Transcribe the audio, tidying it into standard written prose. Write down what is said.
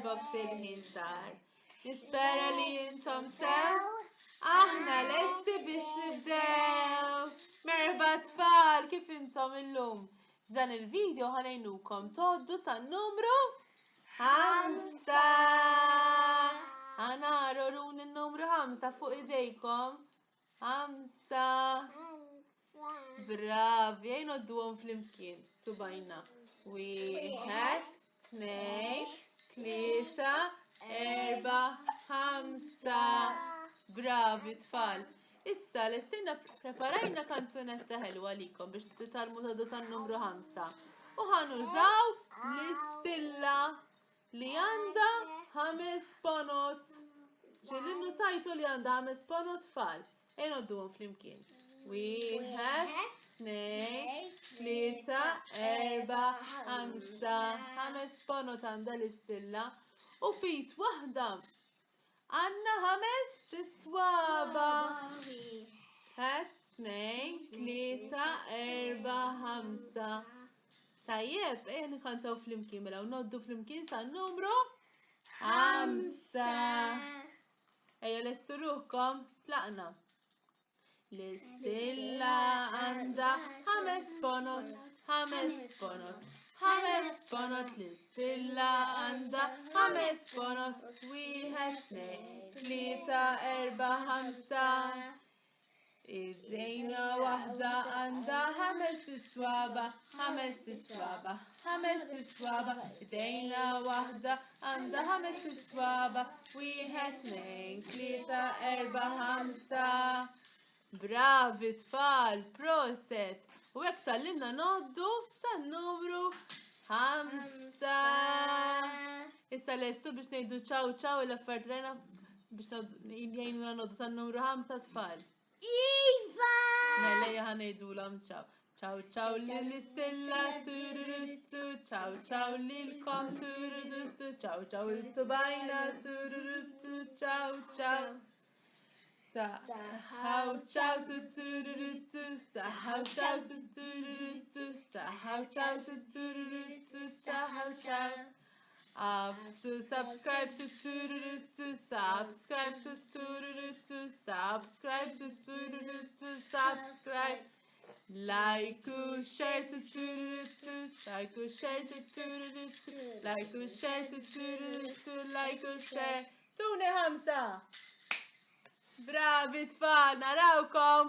Starbucks il-ħin sar. Nispera li jintom sew. Aħna lesti biex nibdew. Merba tfal, kif intom illum? F'dan il-video ħanejnukom toddu tan-numru 5. Ħanaru run il-numru 5 fuq idejkom. 5. Bravi, jgħinodduhom fl-imkien. Tubajna. 1, 2, 3, 4, 5. Bravi tfal. Issa l-istina preparajna kanzunetta ħelwa likom biex titalmu taddu tan-numru 5. U ħanużaw l-istilla li għanda 5 ponot. Ġilinnu tajtu li għanda 5 ponot tfal. Jgħinodduhom fl-imkien. 1, 2, 3, 4, 5. 5 ponot għanda l-istilla. U fit waħda għanna 5 tiswaba. 1, 2, 3, 4, 5. Tajjeb, nikantaw fl-imkien mela u noddu fl-imkien sa' numru 5. Lestu ruħkom, tlaqna. L-istilla għanda 5 ponot, 5 ponot. 5 ponot l-istilla għanda 5 ponot. 1, 2, 3, 4, 5. Id-dejna wahda għanda 5 tiswaba, 5 tiswaba, 5 tiswaba. Id-dejna wahda għanda 5 tiswaba. 1, 2, 3, 4, 5. Bravi tfal, proset. U hekk sallimna noddu tan-numru 5. Issa lestu biex ngħidu ċaw ċaw il-affarijiet rejna biex jgħinuna noddu tan-numru 5 tfal. Iva! Mela ħanejdulhom ċaw. Ċaw ċaw lill-istilla tururuttu, ċaw ċaw lilkom tururuttu, ċaw ċaw il-subajna tururuttu, ċaw ċaw. Saħaw ċaw tutururuttu, saħaw ċaw tutururuttu, saħaw ċaw tutururuttu, saħaw ċaw. Subscribe tutururuttu, subscribe tutururuttu, subscribe tutururuttu, subscribe. Like u share tutururuttu, like u share tutururuttu, like u share tutururuttu, like u share. Tuni 5. Bravi tfal, narawkom!